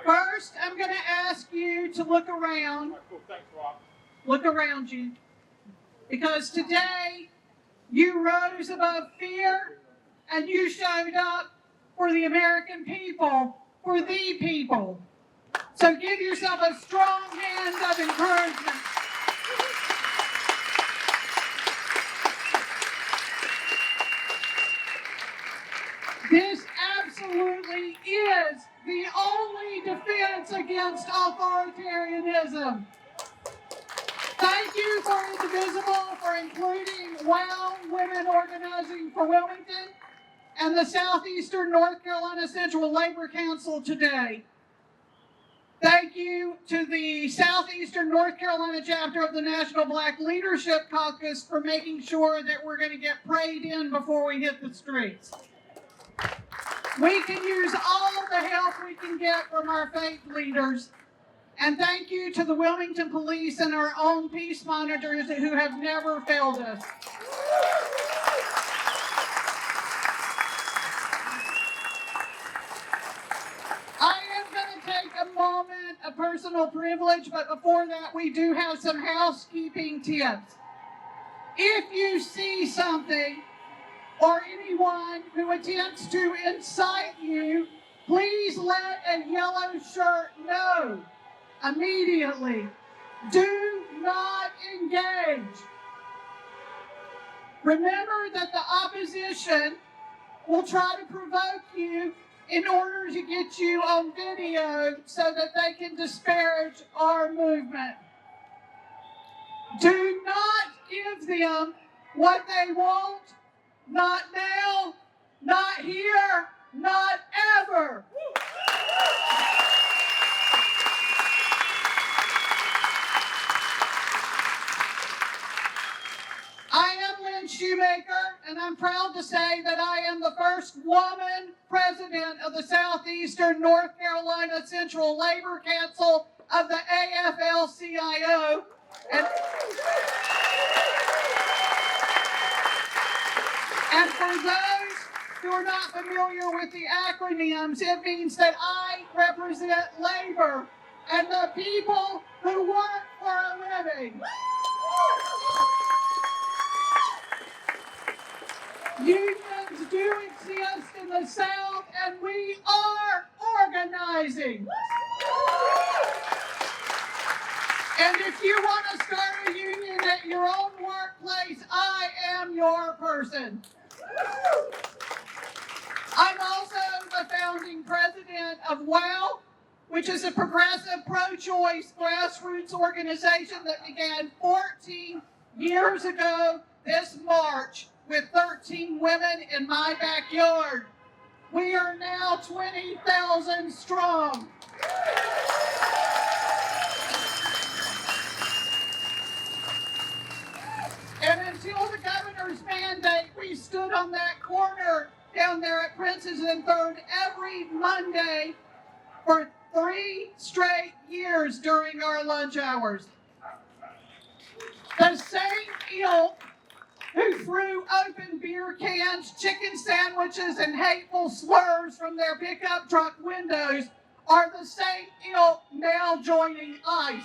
First, I'm going to ask you to look around. Look around you. Because today, you rose above fear and you showed up for the American people, for the people. So give yourself a strong hand of encouragement. This absolutely is the only defense against authoritarianism. Thank you for Indivisible for including WOW Women Organizing for Wilmington and the Southeastern North Carolina Central Labor Council today. Thank you to the Southeastern North Carolina chapter of the National Black Leadership Caucus for making sure that we're going to get prayed in before we hit the streets. We can use all the help we can get from our faith leaders. And thank you to the Wilmington Police and our own peace monitors who have never failed us. I am going to take a moment of personal privilege, but before that, we do have some housekeeping tips. If you see something or anyone who attempts to incite you, please let a yellow shirt know immediately. Do not engage. Remember that the opposition will try to provoke you in order to get you on video so that they can disparage our movement. Do not give them what they want. Not now, not here, not ever. I am Lynn Shoemaker, and I'm proud to say that I am the first woman president of the Southeastern North Carolina Central Labor Council of the AFL-CIO. And for those who are not familiar with the acronyms, it means that I represent labor and the people who work for a living. Unions do exist in the South, and we are organizing. And if you want to start a union at your own workplace, I am your person. I'm also the founding president of WOW, which is a progressive pro-choice grassroots organization that began 14 years ago this March with 13 women in my backyard. We are now 20,000 strong. And until the governor's mandate, we stood on that corner down there at Prince's and Third every Monday for 3 straight years during our lunch hours. The same ilk who threw open beer cans, chicken sandwiches, and hateful slurs from their pickup truck windows are the same ilk now joining ICE.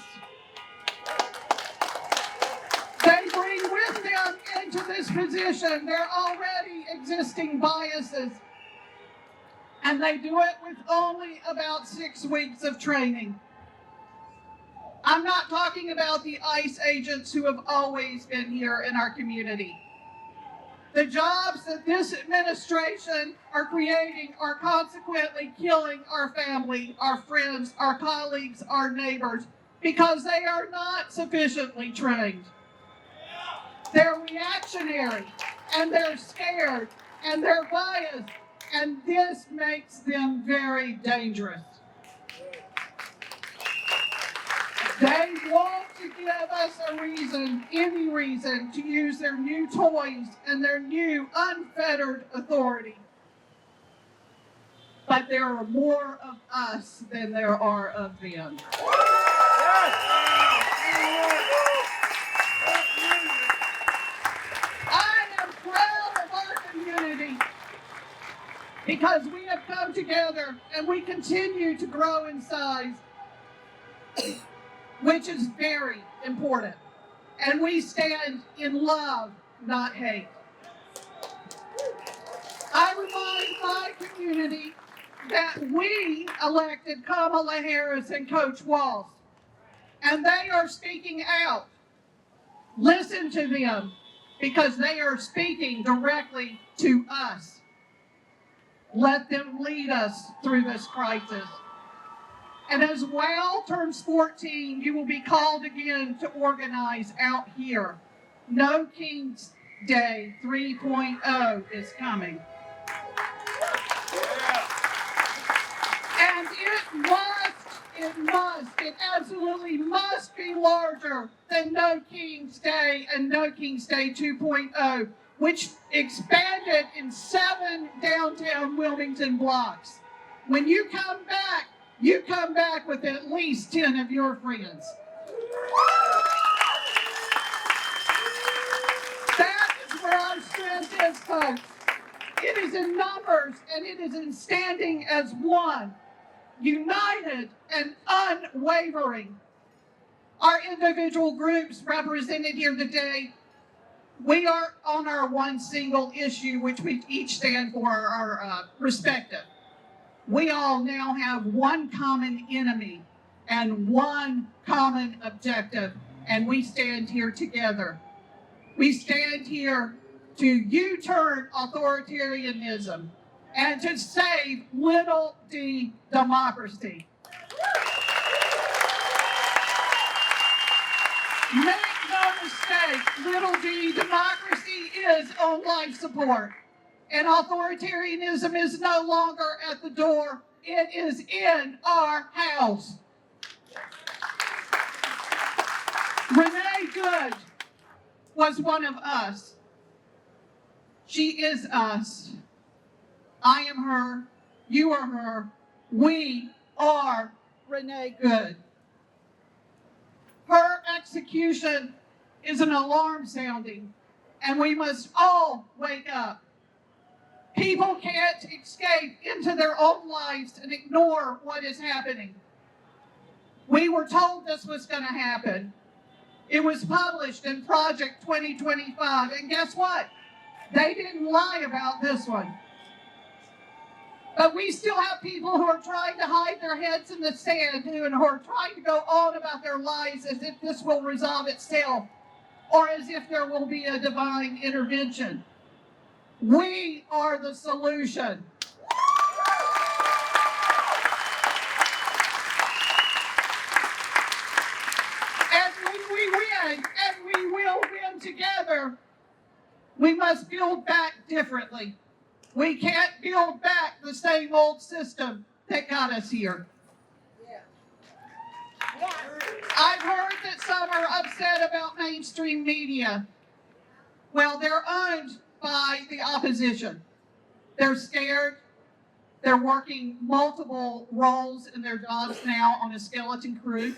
They bring with them into this position their already existing biases, and they do it with only about 6 weeks of training. I'm not talking about the ICE agents who have always been here in our community. The jobs that this administration are creating are consequently killing our family, our friends, our colleagues, our neighbors, because they are not sufficiently trained. They're reactionary, and they're scared, and they're biased, and this makes them very dangerous. They want to give us a reason, any reason, to use their new toys and their new unfettered authority. But there are more of us than there are of them. I am proud of our community. because we have come together and we continue to grow in size, which is very important. And we stand in love, not hate. I remind my community that we elected Kamala Harris and Coach Walsh, and they are speaking out. Listen to them, because they are speaking directly to us. Let them lead us through this crisis. And as WOW turns 14, you will be called again to organize out here. No King's Day 3.0 is coming. And it absolutely must be larger than No King's Day and No King's Day 2.0, which expanded in 7 downtown Wilmington blocks. When you come back with at least 10 of your friends. That is where our strength is, folks. It is in numbers, and it is in standing as one, united and unwavering. Our individual groups represented here today, we are on our one single issue, which we each stand for our respective. We all now have one common enemy and one common objective, and we stand here together. We stand here to U-turn authoritarianism and to save little d democracy. Make no mistake, little d democracy is on life support. And authoritarianism is no longer at the door. It is in our house. Renee Good was one of us. She is us. I am her. You are her. We are Renee Good. Her execution is an alarm sounding, and we must all wake up. People can't escape into their own lives and ignore what is happening. We were told this was going to happen. It was published in Project 2025, and guess what? They didn't lie about this one. But we still have people who are trying to hide their heads in the sand and who are trying to go on about their lives as if this will resolve itself or as if there will be a divine intervention. We are the solution. And when we win, and we will win together, we must build back differently. We can't build back the same old system that got us here. I've heard that some are upset about mainstream media. Well, they're owned by the opposition. They're scared. They're working multiple roles in their jobs now on a skeleton crew.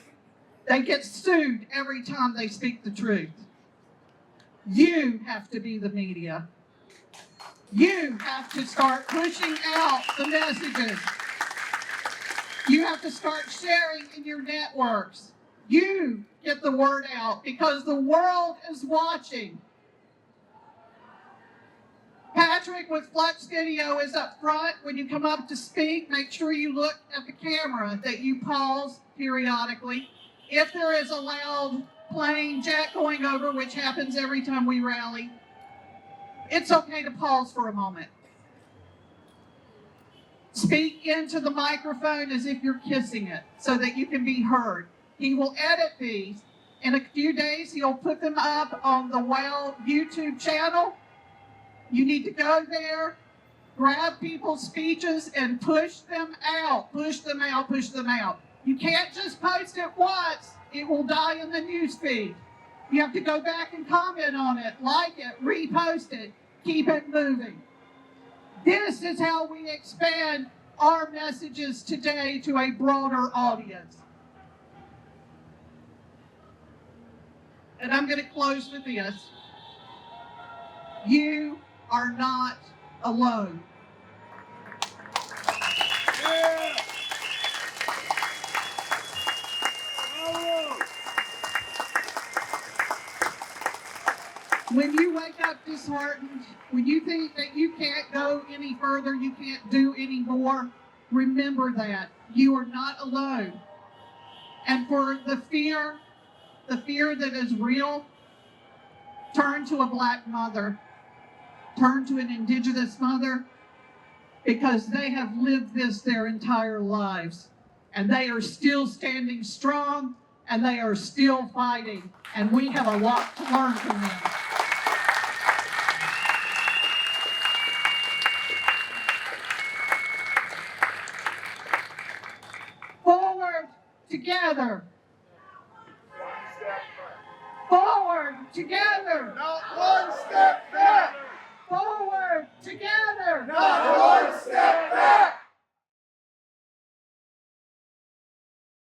They get sued every time they speak the truth. You have to be the media. You have to start pushing out the messages. You have to start sharing in your networks. You get the word out because the world is watching. Patrick with Flux Video is up front. When you come up to speak, make sure you look at the camera, that you pause periodically. If there is a loud plane jet going over, which happens every time we rally, it's okay to pause for a moment. Speak into the microphone as if you're kissing it so that you can be heard. He will edit these. In a few days, he'll put them up on the WOW YouTube channel. You need to go there, grab people's speeches, and push them out. Push them out, push them out. You can't just post it once. It will die in the news feed. You have to go back and comment on it, like it, repost it, keep it moving. This is how we expand our messages today to a broader audience. And I'm going to close with this. You are not alone. When you wake up disheartened, when you think that you can't go any further, you can't do any more, remember that you are not alone. And for the fear that is real, turn to a Black mother, turn to an Indigenous mother, because they have lived this their entire lives. And they are still standing strong, and they are still fighting. And we have a lot to learn from them. Forward together. Forward together. Not one step back. Forward together. Not one step back.